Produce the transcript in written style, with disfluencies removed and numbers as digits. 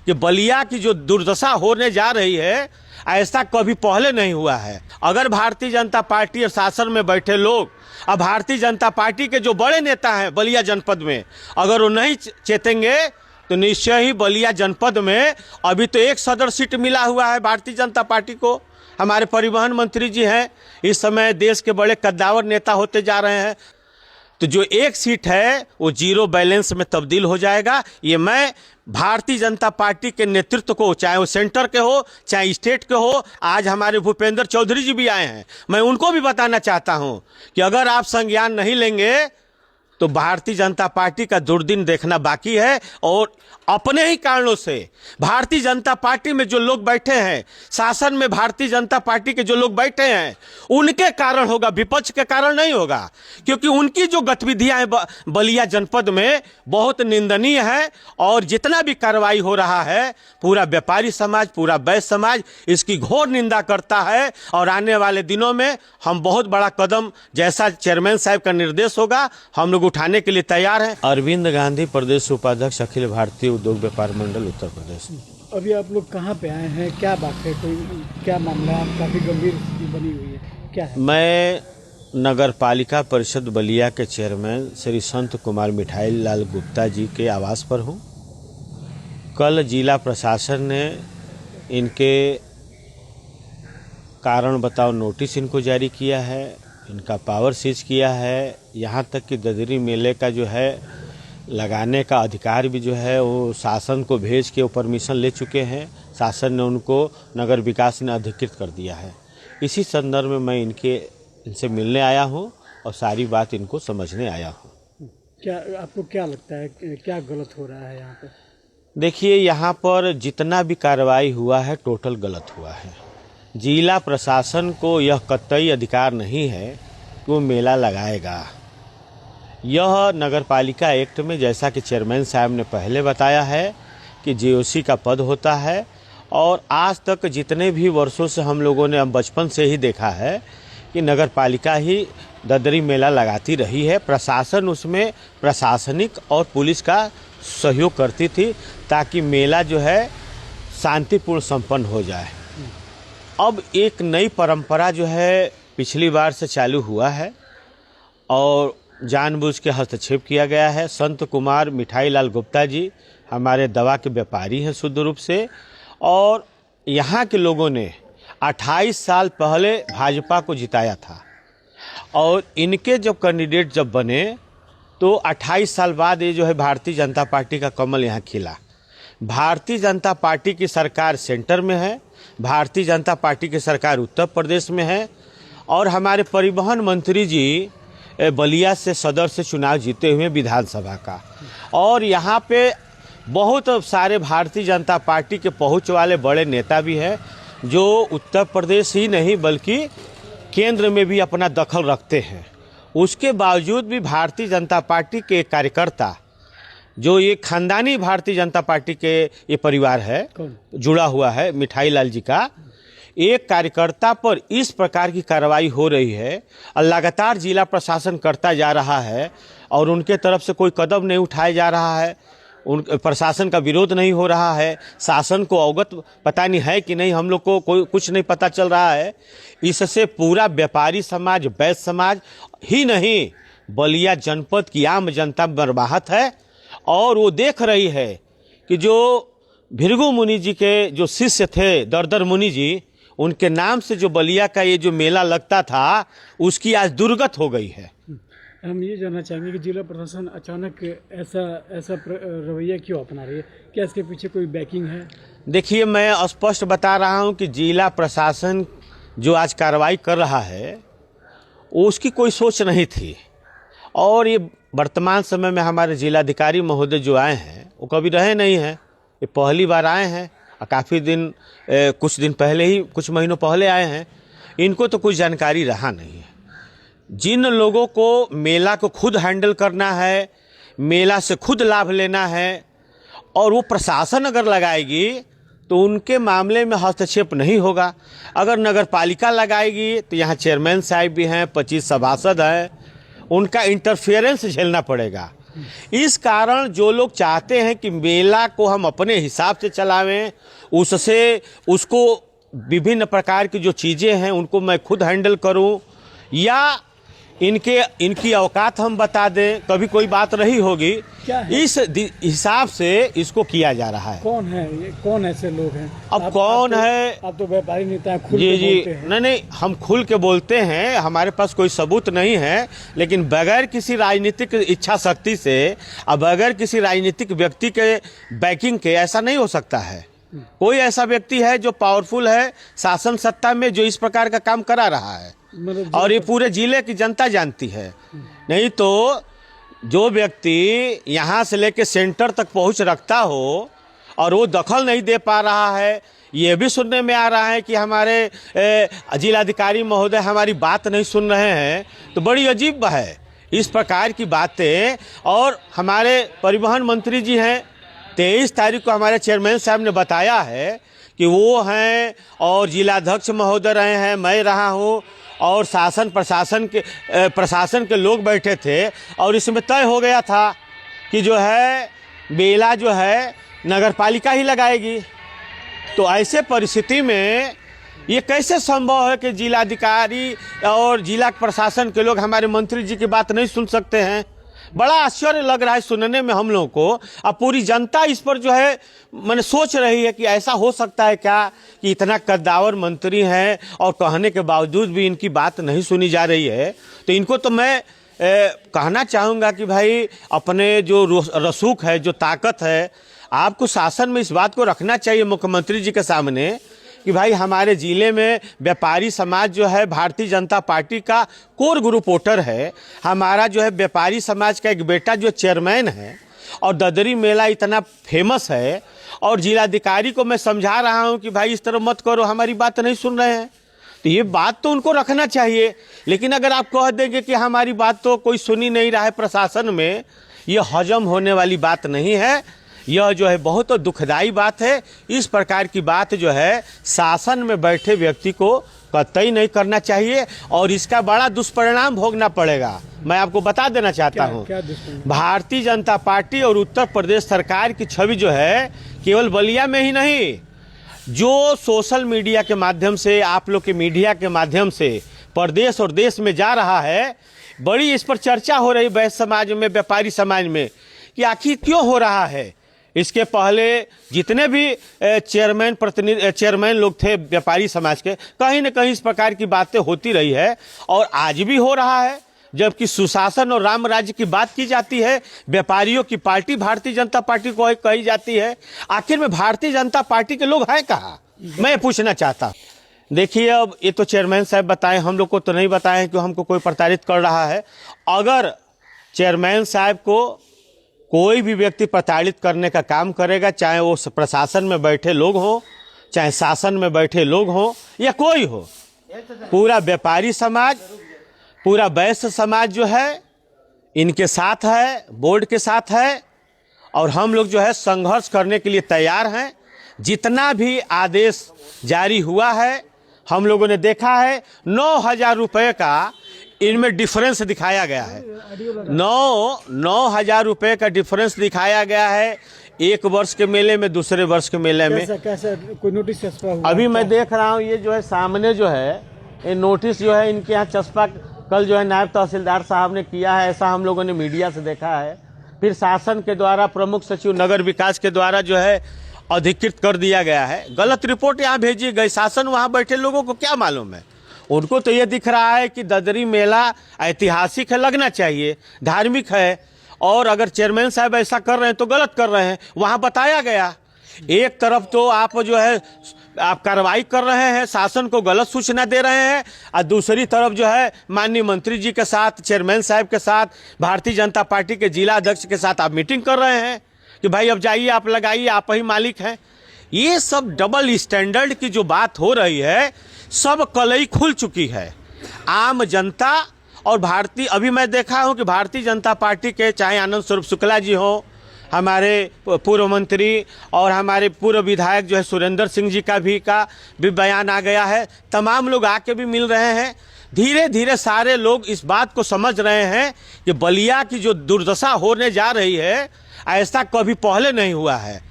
कि बलिया की जो दुर्दशा होने जा रही है ऐसा कभी पहले नहीं हुआ है। अगर भारतीय जनता पार्टी और शासन में बैठे लोग अब भारतीय जनता पार्टी के जो बड़े नेता हैं बलिया जनपद में अगर वो नहीं चेतेंगे तो निश्चय ही बलिया जनपद में अभी तो एक सदर सीट मिला हुआ है भारतीय जनता पार्टी को। हमारे परिवहन मंत्री जी हैं, इस समय देश के बड़े कद्दावर नेता होते जा रहे हैं, तो जो एक सीट है वो जीरो बैलेंस में तब्दील हो जाएगा। ये मैं भारतीय जनता पार्टी के नेतृत्व को, चाहे वो सेंटर के हो चाहे स्टेट के हो, आज हमारे भूपेंद्र चौधरी जी भी आए हैं, मैं उनको भी बताना चाहता हूं कि अगर आप संज्ञान नहीं लेंगे तो भारतीय जनता पार्टी का दुर्दिन देखना बाकी है। और अपने ही कारणों से भारतीय जनता पार्टी में जो लोग बैठे हैं, शासन में भारतीय जनता पार्टी के जो लोग बैठे हैं, उनके कारण होगा, विपक्ष के कारण नहीं होगा। क्योंकि उनकी जो गतिविधियां हैं बलिया जनपद में बहुत निंदनीय है। और जितना भी कार्रवाई हो रहा है पूरा व्यापारी समाज, पूरा वैश्य समाज इसकी घोर निंदा करता है। और आने वाले दिनों में हम बहुत बड़ा कदम, जैसा चेयरमैन साहब का निर्देश होगा, हम लोग उठाने के लिए तैयार हैं। अरविंद गांधी, प्रदेश उपाध्यक्ष, अखिल भारतीय उद्योग व्यापार मंडल, उत्तर प्रदेश। अभी आप लोग कहाँ पे आए हैं, क्या बात है, कोई क्या मामला है? काफ़ी गंभीर स्थिति बनी हुई है, क्या है? मैं नगर पालिका परिषद बलिया के चेयरमैन श्री संत कुमार मिठाई लाल गुप्ता जी के आवास पर हूँ। कल जिला प्रशासन ने इनके कारण बताओ नोटिस इनको जारी किया है, इनका पावर सीज किया है। यहाँ तक कि ददरी मेले का जो है लगाने का अधिकार भी जो है वो शासन को भेज के वो परमिशन ले चुके हैं। शासन ने उनको नगर विकास ने अधिकृत कर दिया है। इसी संदर्भ में मैं इनसे मिलने आया हूँ और सारी बात इनको समझने आया हूँ। क्या आपको क्या लगता है, क्या गलत हो रहा है यहाँ पे? देखिए, यहाँ पर जितना भी कार्रवाई हुआ है टोटल गलत हुआ है। जिला प्रशासन को यह कतई अधिकार नहीं है कि वो मेला लगाएगा। यह नगरपालिका एक्ट में, जैसा कि चेयरमैन साहब ने पहले बताया है, कि जेओसी का पद होता है। और आज तक जितने भी वर्षों से हम लोगों ने बचपन से ही देखा है कि नगरपालिका ही ददरी मेला लगाती रही है। प्रशासन उसमें प्रशासनिक और पुलिस का सहयोग करती थी ताकि मेला जो है शांतिपूर्ण संपन्न हो जाए। अब एक नई परंपरा जो है पिछली बार से चालू हुआ है और जानबूझ के हस्तक्षेप किया गया है। संत कुमार मिठाई लाल गुप्ता जी हमारे दवा के व्यापारी हैं शुद्ध रूप से, और यहाँ के लोगों ने 28 साल पहले भाजपा को जिताया था। और इनके जब कैंडिडेट जब बने तो 28 साल बाद ये जो है भारतीय जनता पार्टी का कमल यहाँ खिला। भारतीय जनता पार्टी की सरकार सेंटर में है, भारतीय जनता पार्टी की सरकार उत्तर प्रदेश में है। और हमारे परिवहन मंत्री जी बलिया से सदर से चुनाव जीते हुए विधानसभा का, और यहाँ पे बहुत सारे भारतीय जनता पार्टी के पहुँच वाले बड़े नेता भी हैं जो उत्तर प्रदेश ही नहीं बल्कि केंद्र में भी अपना दखल रखते हैं। उसके बावजूद भी भारतीय जनता पार्टी के कार्यकर्ता, जो ये खानदानी भारतीय जनता पार्टी के ये परिवार है जुड़ा हुआ है मिठाई लाल जी का, एक कार्यकर्ता पर इस प्रकार की कार्रवाई हो रही है और लगातार जिला प्रशासन करता जा रहा है और उनके तरफ से कोई कदम नहीं उठाया जा रहा है। उन प्रशासन का विरोध नहीं हो रहा है। शासन को अवगत पता नहीं है कि नहीं, हम लोग को कोई कुछ नहीं पता चल रहा है। इससे पूरा व्यापारी समाज, वैश्य समाज ही नहीं बलिया जनपद की आम जनता बर्बाहत है। और वो देख रही है कि जो भृगु मुनि जी के जो शिष्य थे दरदर मुनि जी, उनके नाम से जो बलिया का ये जो मेला लगता था उसकी आज दुर्गत हो गई है। हम ये जानना चाहेंगे कि जिला प्रशासन अचानक ऐसा रवैया क्यों अपना रही है? क्या इसके पीछे कोई बैकिंग है? देखिए, मैं स्पष्ट बता रहा हूँ कि जिला प्रशासन जो आज कार्रवाई कर रहा है उसकी कोई सोच नहीं थी। और ये वर्तमान समय में हमारे जिलाधिकारी महोदय जो आए हैं वो कभी रहे नहीं हैं, ये पहली बार आए हैं। काफ़ी दिन, कुछ दिन पहले ही, कुछ महीनों पहले आए हैं। इनको तो कुछ जानकारी रहा नहीं है। जिन लोगों को मेला को खुद हैंडल करना है, मेला से खुद लाभ लेना है, और वो प्रशासन अगर लगाएगी तो उनके मामले में हस्तक्षेप नहीं होगा। अगर नगर पालिका लगाएगी तो यहाँ चेयरमैन साहब भी हैं, 25 सभासद हैं, उनका इंटरफेरेंस झेलना पड़ेगा। इस कारण जो लोग चाहते हैं कि मेला को हम अपने हिसाब से चलावें, उससे उसको विभिन्न प्रकार की जो चीज़ें हैं उनको मैं खुद हैंडल करूं, या इनकी औकात हम बता दें, कभी कोई बात रही होगी, इस हिसाब से इसको किया जा रहा है। कौन है ये, कौन ऐसे लोग हैं? अब कौन है? आप तो व्यापारी नेता हैं, खुल जी के जी, बोलते हैं। नहीं, हम खुल के बोलते हैं, हमारे पास कोई सबूत नहीं है, लेकिन बगैर किसी राजनीतिक इच्छा शक्ति से और बगैर किसी राजनीतिक व्यक्ति के बैकिंग के ऐसा नहीं हो सकता है। कोई ऐसा व्यक्ति है जो पावरफुल है शासन सत्ता में, जो इस प्रकार का काम करा रहा है, और ये पूरे जिले की जनता जानती है। नहीं तो जो व्यक्ति यहाँ से लेके सेंटर तक पहुँच रखता हो और वो दखल नहीं दे पा रहा है, ये भी सुनने में आ रहा है कि हमारे जिलाधिकारी महोदय हमारी बात नहीं सुन रहे हैं, तो बड़ी अजीब है इस प्रकार की बातें। और हमारे परिवहन मंत्री जी हैं, 23 तारीख को हमारे चेयरमैन साहब ने बताया है कि वो हैं, और जिलाध्यक्ष महोदय रहे हैं, मैं रहा हूँ, और प्रशासन के लोग बैठे थे, और इसमें तय हो गया था कि जो है मेला जो है नगर पालिका ही लगाएगी। तो ऐसे परिस्थिति में ये कैसे संभव है कि जिलाधिकारी और जिला प्रशासन के लोग हमारे मंत्री जी की बात नहीं सुन सकते हैं? बड़ा आश्चर्य लग रहा है सुनने में हम लोगों को। अब पूरी जनता इस पर जो है मैंने सोच रही है कि ऐसा हो सकता है क्या कि इतना कद्दावर मंत्री हैं और कहने के बावजूद भी इनकी बात नहीं सुनी जा रही है। तो इनको तो मैं कहना चाहूँगा कि भाई अपने जो रसूख है, जो ताकत है, आपको शासन में इस बात को रखना चाहिए मुख्यमंत्री जी के सामने कि भाई हमारे ज़िले में व्यापारी समाज जो है भारतीय जनता पार्टी का कोर ग्रुप वोटर है। हमारा जो है व्यापारी समाज का एक बेटा जो चेयरमैन है, और ददरी मेला इतना फेमस है, और जिलाधिकारी को मैं समझा रहा हूं कि भाई इस तरह मत करो, हमारी बात नहीं सुन रहे हैं। तो ये बात तो उनको रखना चाहिए। लेकिन अगर आप कह देंगे कि हमारी बात तो कोई सुनी नहीं रहा है प्रशासन में, ये हजम होने वाली बात नहीं है। यह जो है बहुत दुखदाई बात है। इस प्रकार की बात जो है शासन में बैठे व्यक्ति को कतई नहीं करना चाहिए, और इसका बड़ा दुष्परिणाम भोगना पड़ेगा। मैं आपको बता देना चाहता हूँ, भारतीय जनता पार्टी और उत्तर प्रदेश सरकार की छवि जो है केवल बलिया में ही नहीं, जो सोशल मीडिया के माध्यम से, आप लोग के मीडिया के माध्यम से प्रदेश और देश में जा रहा है, बड़ी इस पर चर्चा हो रही वैश्य समाज में, व्यापारी समाज में, कि आखिर क्यों हो रहा है। इसके पहले जितने भी चेयरमैन लोग थे व्यापारी समाज के, कहीं न कहीं इस प्रकार की बातें होती रही है, और आज भी हो रहा है। जबकि सुशासन और राम राज्य की बात की जाती है, व्यापारियों की पार्टी भारतीय जनता पार्टी को कही जाती है। आखिर में भारतीय जनता पार्टी के लोग हैं कहाँ, मैं पूछना चाहता। देखिए, अब ये तो चेयरमैन साहब बताएं, हम लोग को तो नहीं बताएं कि हमको कोई प्रताड़ित कर रहा है। अगर चेयरमैन साहब को कोई भी व्यक्ति प्रताड़ित करने का काम करेगा, चाहे वो प्रशासन में बैठे लोग हों, चाहे शासन में बैठे लोग हों, या कोई हो, पूरा व्यापारी समाज, पूरा वैश्य समाज जो है इनके साथ है, बोर्ड के साथ है, और हम लोग जो है संघर्ष करने के लिए तैयार हैं। जितना भी आदेश जारी हुआ है, हम लोगों ने देखा है 9,000 रुपये का इनमें डिफरेंस दिखाया गया है। 9,000 रुपये का डिफरेंस दिखाया गया है, एक वर्ष के मेले में दूसरे वर्ष के मेले में। कैसा कोई नोटिस चस्पा हुआ? अभी मैं देख रहा हूँ, ये जो है सामने जो है ये नोटिस जो है इनके यहाँ चस्पा कल जो है नायब तहसीलदार साहब ने किया है, ऐसा हम लोगों ने मीडिया से देखा है। फिर शासन के द्वारा प्रमुख सचिव नगर विकास के द्वारा जो है अधिकृत कर दिया गया है। गलत रिपोर्ट यहाँ भेजी गई। शासन वहाँ बैठे लोगों को क्या मालूम है? उनको तो ये दिख रहा है कि ददरी मेला ऐतिहासिक है, लगना चाहिए, धार्मिक है, और अगर चेयरमैन साहब ऐसा कर रहे हैं तो गलत कर रहे हैं। वहाँ बताया गया, एक तरफ तो आप जो है आप कार्रवाई कर रहे हैं, शासन को गलत सूचना दे रहे हैं, और दूसरी तरफ जो है माननीय मंत्री जी के साथ, चेयरमैन साहब के साथ, भारतीय जनता पार्टी के जिला अध्यक्ष के साथ आप मीटिंग कर रहे हैं कि भाई अब जाइए, आप लगाइए, आप ही मालिक हैं। ये सब डबल स्टैंडर्ड की जो बात हो रही है, सब कलई खुल चुकी है। आम जनता और भारतीय, अभी मैं देखा हूं कि भारतीय जनता पार्टी के चाहे आनंद स्वरूप शुक्ला जी हो, हमारे पूर्व मंत्री, और हमारे पूर्व विधायक जो है सुरेंद्र सिंह जी का भी बयान आ गया है। तमाम लोग आके भी मिल रहे हैं। धीरे धीरे सारे लोग इस बात को समझ रहे हैं कि बलिया की जो दुर्दशा होने जा रही है, ऐसा कभी पहले नहीं हुआ है।